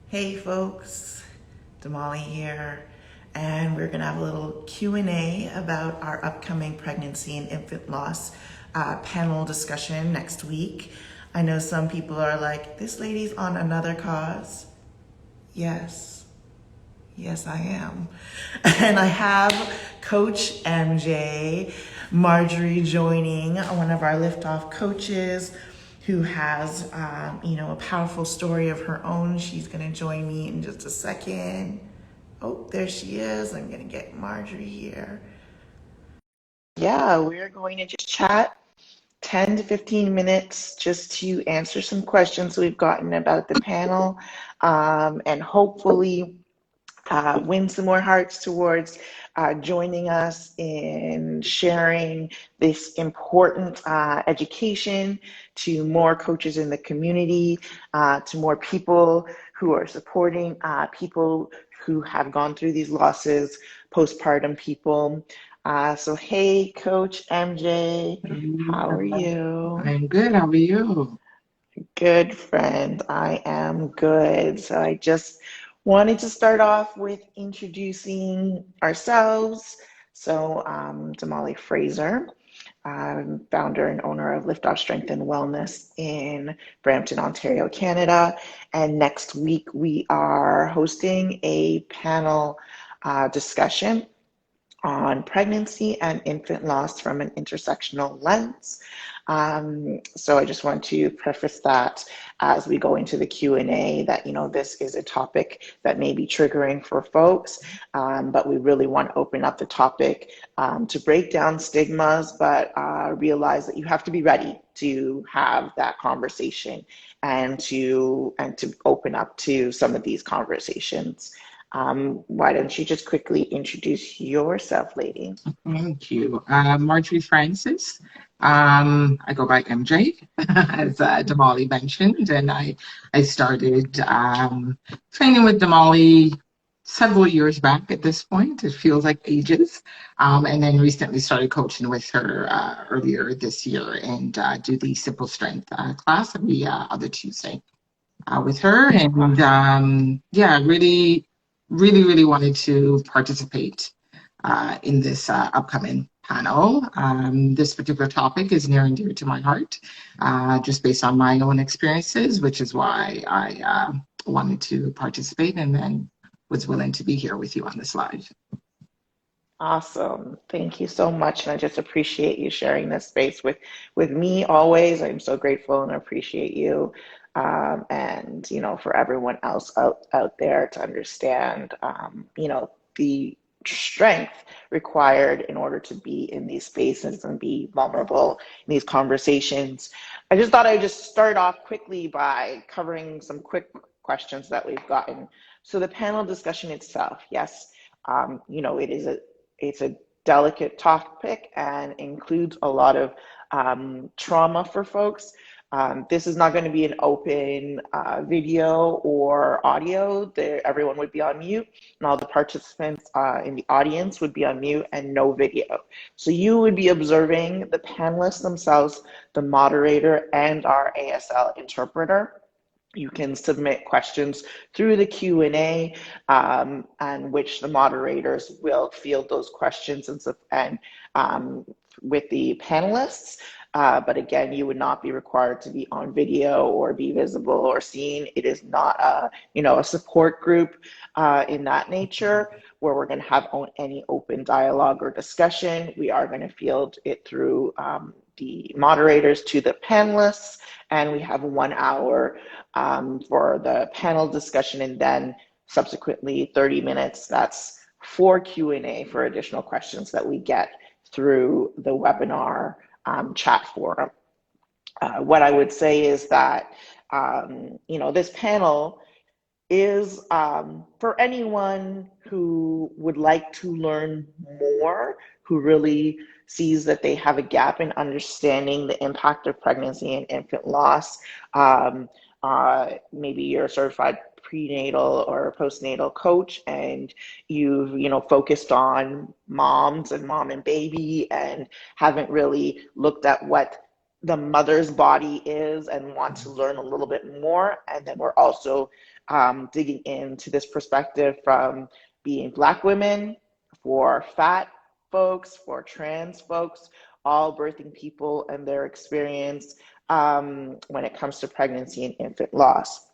Hey folks, Damali here, and we're gonna have a little Q&A about our upcoming pregnancy and infant loss panel discussion next week. I know some people are like, this lady's on another cause. Yes, yes I am. And I have Coach MJ, Marjorie joining, one of our liftoff coaches, who has, a powerful story of her own. She's gonna join me in just a second. Oh, there she is. I'm gonna get Marjorie here. Yeah, we're going to just chat 10 to 15 minutes just to answer some questions we've gotten about the panel, and hopefully win some more hearts towards joining us in sharing this important education to more coaches in the community, to more people who are supporting people who have gone through these losses, postpartum people. So, hey, Coach MJ, how are you? I'm good. How are you? Good friend, I am good. So I just wanted to start off with introducing ourselves. So Damali Fraser, I'm founder and owner of Lift Off Strength and Wellness in Brampton, Ontario, Canada. And next week we are hosting a panel discussion on pregnancy and infant loss from an intersectional lens. So I just want to preface that as we go into the Q&A that, this is a topic that may be triggering for folks, but we really want to open up the topic to break down stigmas, but realize that you have to be ready to have that conversation and to open up to some of these conversations. Why don't you just quickly introduce yourself, lady? Thank you. Marjorie Francis. I go by MJ, as Damali mentioned, and I started training with Damali several years back at this point. It feels like ages. And then recently started coaching with her earlier this year and do the Simple Strength class every other Tuesday with her. And yeah, really wanted to participate in this upcoming panel. This particular topic is near and dear to my heart, just based on my own experiences, which is why I wanted to participate and then was willing to be here with you on this live. Awesome. Thank you so much. And I just appreciate you sharing this space with me always. I'm so grateful and appreciate you. And, for everyone else out there to understand, the strength required in order to be in these spaces and be vulnerable in these conversations. I just thought I'd just start off quickly by covering some quick questions that we've gotten. So the panel discussion itself, yes, it's a delicate topic and includes a lot of trauma for folks. This is not going to be an open video or audio. Everyone would be on mute, and all the participants in the audience would be on mute and no video. So you would be observing the panelists themselves, the moderator, and our ASL interpreter. You can submit questions through the Q&A, and which the moderators will field those questions and with the panelists. But again, you would not be required to be on video or be visible or seen. It is not a support group in that nature where we're going to have any open dialogue or discussion. We are going to field it through the moderators to the panelists, and we have 1 hour for the panel discussion, and then subsequently 30 minutes. That's for Q&A for additional questions that we get through the webinar chat forum. What I would say is that, this panel is for anyone who would like to learn more, who really sees that they have a gap in understanding the impact of pregnancy and infant loss. Maybe you're a certified prenatal or postnatal coach and you've focused on moms and mom and baby and haven't really looked at what the mother's body is and want to learn a little bit more. And then we're also digging into this perspective from being Black women, for fat folks, for trans folks, all birthing people and their experience when it comes to pregnancy and infant loss.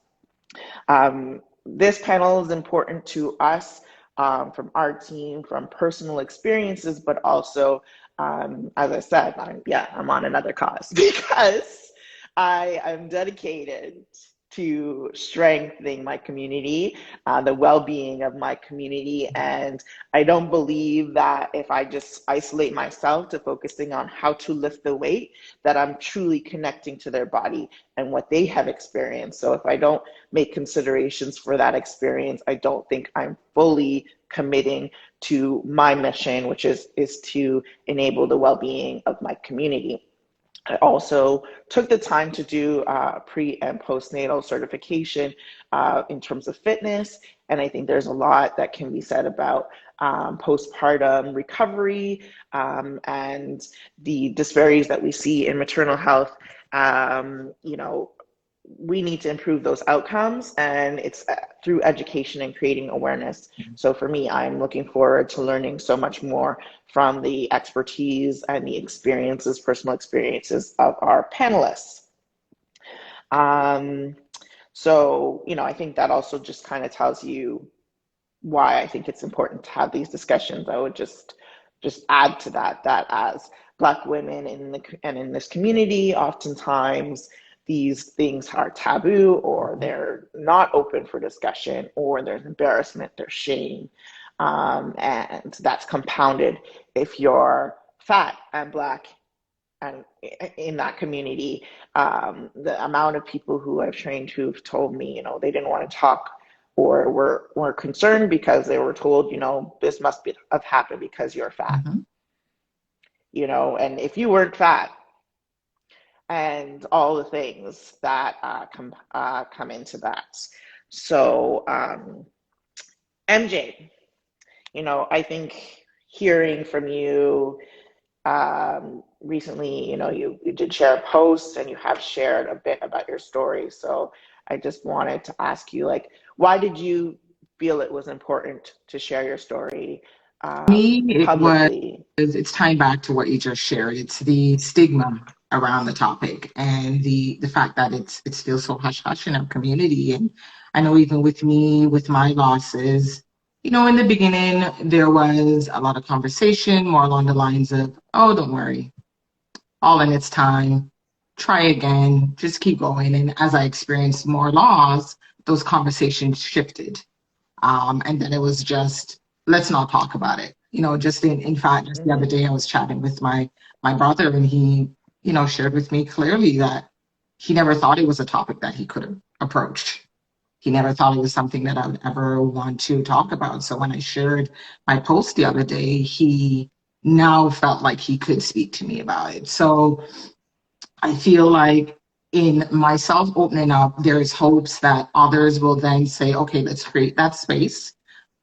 This panel is important to us from our team, from personal experiences, but also, as I said, I'm on another cause because I am dedicated to strengthening my community, the well-being of my community. And I don't believe that if I just isolate myself to focusing on how to lift the weight, that I'm truly connecting to their body and what they have experienced. So if I don't make considerations for that experience, I don't think I'm fully committing to my mission, which is to enable the well-being of my community. I also took the time to do pre and postnatal certification in terms of fitness. And I think there's a lot that can be said about postpartum recovery and the disparities that we see in maternal health. You know, we need to improve those outcomes, and it's through education and creating awareness. So for me, I'm looking forward to learning so much more from the expertise and the experiences, personal experiences of our panelists. So, you know, I think that also just kind of tells you why I think it's important to have these discussions. I would just add to that, that as Black women in this community, oftentimes these things are taboo, or they're not open for discussion, or there's embarrassment, there's shame. And that's compounded if you're fat and Black and in that community. The amount of people who I've trained who've told me, you know, they didn't want to talk or were concerned because they were told, you know, this must have happened because you're fat. Mm-hmm. You know, and if you weren't fat, and all the things that come into that. So, MJ, you know, I think hearing from you recently, you know, you did share a post and you have shared a bit about your story. So I just wanted to ask you, like, why did you feel it was important to share your story Me, publicly? it's tying back to what you just shared. It's the stigma around the topic and the fact that it's still so hush hush in our community. And I know even with me, with my losses, you know, in the beginning there was a lot of conversation more along the lines of, oh, don't worry, all in its time, try again, just keep going. And as I experienced more loss, those conversations shifted. And then it was just, let's not talk about it. You know, just in fact, just the other Mm-hmm. day I was chatting with my brother, and he, you know, shared with me clearly that he never thought it was a topic that he could have approached. He never thought it was something that I would ever want to talk about. So when I shared my post the other day, he now felt like he could speak to me about it. So I feel like in myself opening up, there is hopes that others will then say, okay, let's create that space.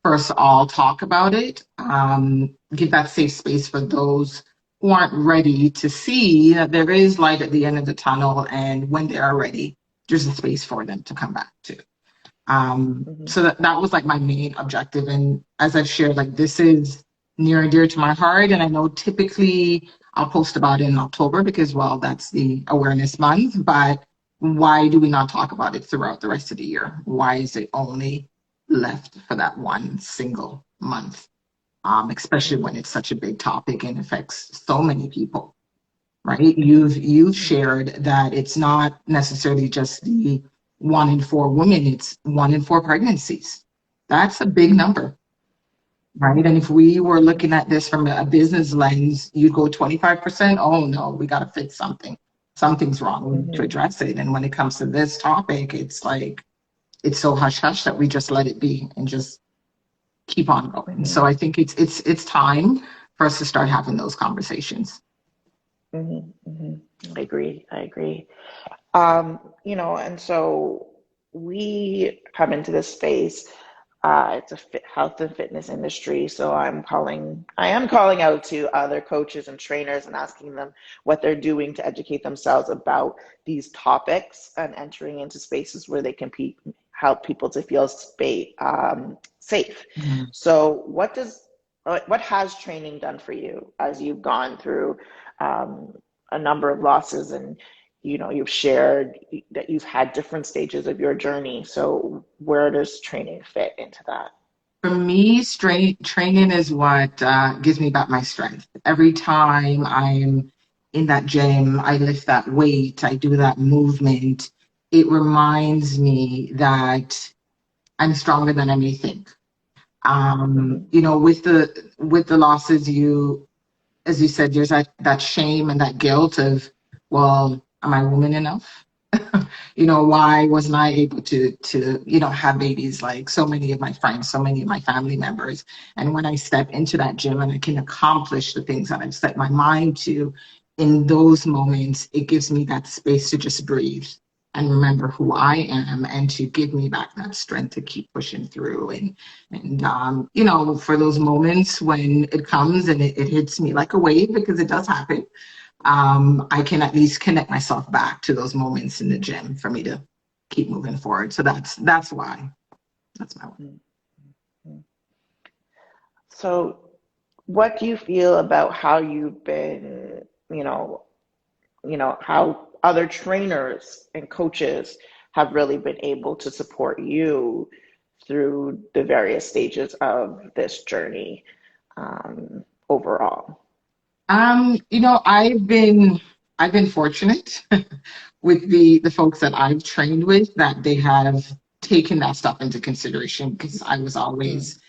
First, all talk about it, give that safe space for those who aren't ready to see that there is light at the end of the tunnel. And when they are ready, there's a space for them to come back to. Mm-hmm. So that was like my main objective. And as I've shared, like this is near and dear to my heart. And I know typically I'll post about it in October because, well, that's the awareness month. But why do we not talk about it throughout the rest of the year? Why is it only left for that one single month? Especially when it's such a big topic and affects so many people, right? You've shared that it's not necessarily just the 1 in 4 women, it's 1 in 4 pregnancies. That's a big number, right? And Mm-hmm. if we were looking at this from a business lens, you'd go 25%. Oh no, we got to fix something. Something's wrong. We need to Mm-hmm. address it. And when it comes to this topic, it's like, it's so hush hush that we just let it be and just keep on going. Mm-hmm. So I think it's time for us to start having those conversations. Mm-hmm. Mm-hmm. I agree. I agree. You know, and so we come into this space. It's a health and fitness industry, so I am calling out to other coaches and trainers and asking them what they're doing to educate themselves about these topics and entering into spaces where they can help people to feel safe. Mhm. So what has training done for you as you've gone through um, a number of losses, and you've shared that you've had different stages of your journey. So where does training fit into that? For me, straight training is what gives me back my strength. Every time I'm in that gym, I lift that weight, I do that movement. It reminds me that I'm stronger than I may think. Mm-hmm. With the losses, as you said, there's that shame and that guilt of, well, am I woman enough? Why wasn't I able to have babies like so many of my friends, so many of my family members? And when I step into that gym and I can accomplish the things that I've set my mind to, in those moments, it gives me that space to just breathe and remember who I am and to give me back that strength to keep pushing through. And for those moments when it comes and it hits me like a wave, because it does happen, I can at least connect myself back to those moments in the gym for me to keep moving forward. So that's why. That's my one. So what do you feel about how you've been, how other trainers and coaches have really been able to support you through the various stages of this journey overall? I've been fortunate with the folks that I've trained with that they have taken that stuff into consideration because I was Mm, always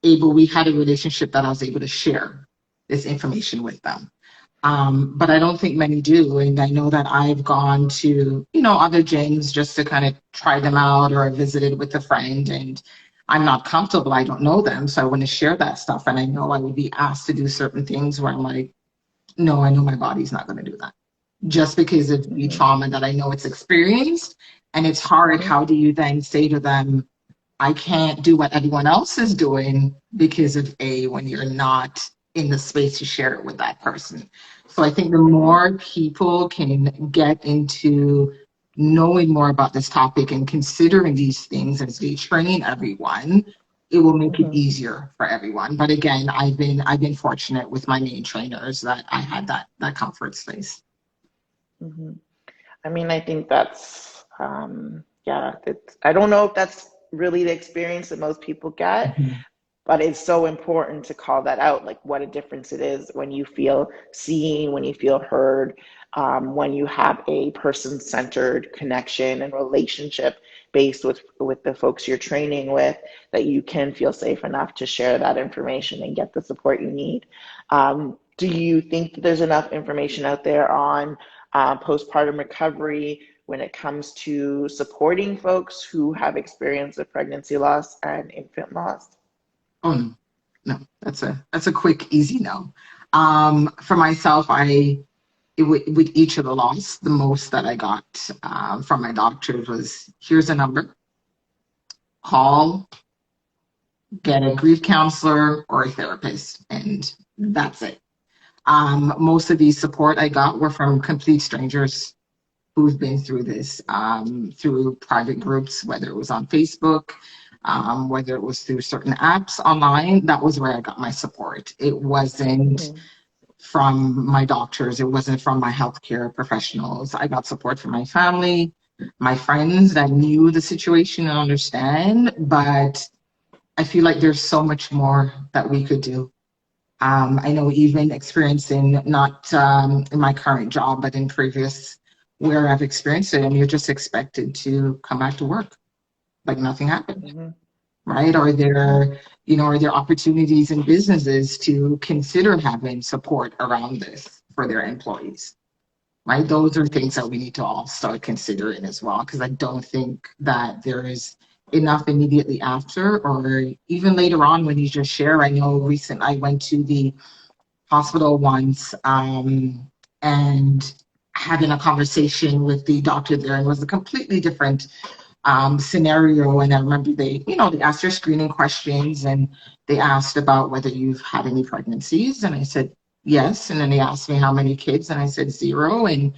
we had a relationship that I was able to share this information with them. But I don't think many do. And I know that I've gone to, other gyms just to kind of try them out or I visited with a friend and I'm not comfortable. I don't know them. So I want to share that stuff. And I know I would be asked to do certain things where I'm like, no, I know my body's not going to do that. Just because of the mhm, trauma that I know it's experienced. And it's hard. mhm, How do you then say to them, I can't do what everyone else is doing because of when you're not in the space to share it with that person. So I think the mhm, more people can get into knowing more about this topic and considering these things as they train everyone, it will make it mhm, easier for everyone. But again, I've been fortunate with my main trainers that I had that comfort space. mhm. I mean, I think yeah, I don't know if that's really the experience that most people get, Mhm. but it's so important to call that out, like what a difference it is when you feel seen, when you feel heard, when you have a person-centered connection and relationship based with the folks you're training with, that you can feel safe enough to share that information and get the support you need. Do you think that there's enough information out there on postpartum recovery when it comes to supporting folks who have experienced a pregnancy loss and infant loss? Oh no, no, that's a quick, easy no. For myself, with each of the loss, the most that I got from my doctors was here's a number, call, get a grief counselor or a therapist, and that's it. Most of the support I got were from complete strangers who've been through this, through private groups, whether it was on Facebook, whether it was through certain apps online. That was where I got my support. It wasn't Mhm, from my doctors. It wasn't from my healthcare professionals. I got support from my family, my friends that knew the situation and understand. But I feel like there's so much more that we could do. I know even experiencing not in my current job, but in previous where I've experienced it, and you're just expected to come back to work like nothing happened, mhm, right? mhm, Are there opportunities in businesses to consider having support around this for their employees, right? Those are mhm, things that we need to all start considering as well, because I don't think that there is enough immediately after or even later on when you just share. I know I went to the hospital once and having a conversation with the doctor there, and it was a completely different scenario. And I remember they asked your screening questions and they asked about whether you've had any pregnancies. And I said, yes. And then they asked me how many kids, and I said zero. And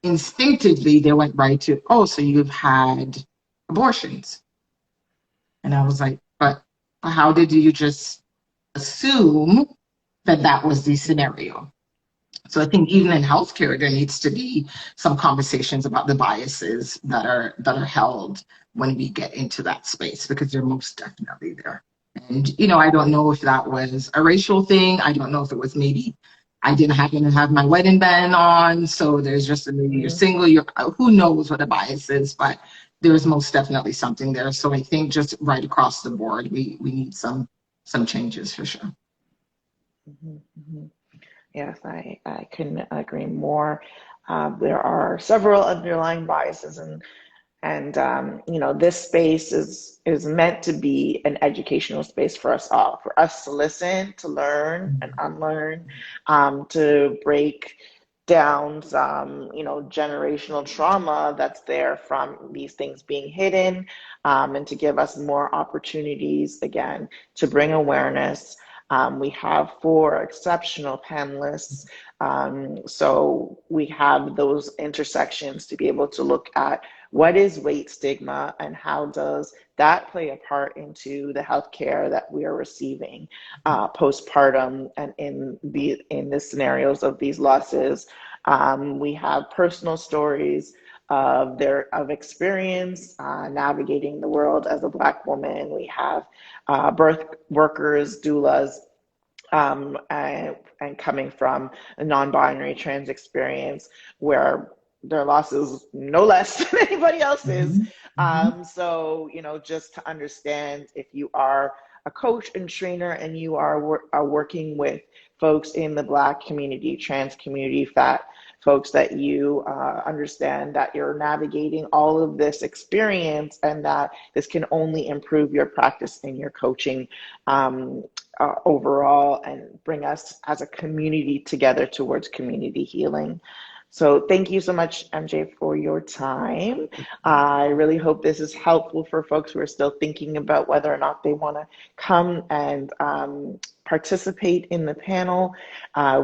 instinctively, they went right to, oh, so you've had abortions. And I was like, but how did you just assume that that was the scenario? So I think even in healthcare, there needs to be some conversations about the biases that are held when we get into that space, because they're most definitely there. And I don't know if that was a racial thing. I don't know if it was maybe I didn't happen to have my wedding band on, so there's just maybe you're single. You're who knows what the bias is, but there's most definitely something there. So I think just right across the board, we need some changes for sure. Mm-hmm, mm-hmm. Yes, I couldn't agree more. There are several underlying biases, and this space is meant to be an educational space for us all, for us to listen, to learn and unlearn, to break down some, generational trauma that's there from these things being hidden, and to give us more opportunities, again, to bring awareness. We have four exceptional panelists. So we have those intersections to be able to look at what is weight stigma and how does that play a part into the healthcare that we are receiving postpartum and in the scenarios of these losses. We have personal stories of experience navigating the world as a Black woman. We have birth workers, doulas, and coming from a non-binary trans experience where their loss is no less than anybody else's. So, just to understand, if you are a coach and trainer and you are working with folks in the Black community, trans community, fat folks, that you understand that you're navigating all of this experience and that this can only improve your practice and your coaching overall, and bring us as a community together towards community healing. So thank you so much, MJ, for your time. I really hope this is helpful for folks who are still thinking about whether or not they want to come and participate in the panel.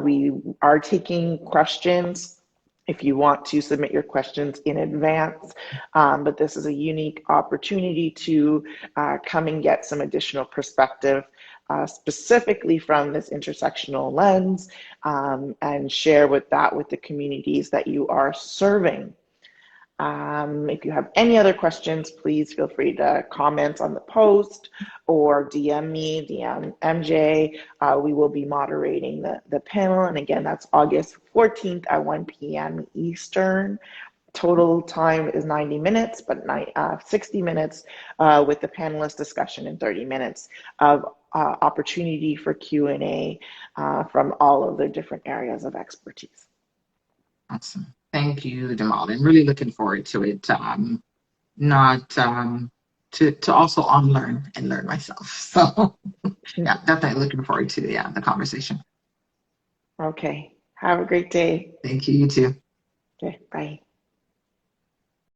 We are taking questions if you want to submit your questions in advance, but this is a unique opportunity to come and get some additional perspective, specifically from this intersectional lens, and share with the communities that you are serving. If you have any other questions, please feel free to comment on the post or DM me, DM MJ. We will be moderating the panel. And again, that's August 14th at 1 p.m. Eastern. Total time is 90 minutes, but 60 minutes with the panelist discussion and 30 minutes of opportunity for Q&A from all of the different areas of expertise. Awesome. Thank you, Jamal. I'm really looking forward to it. Not to also unlearn and learn myself. So yeah, definitely looking forward to the conversation. Okay. Have a great day. Thank you. You too. Okay. Bye.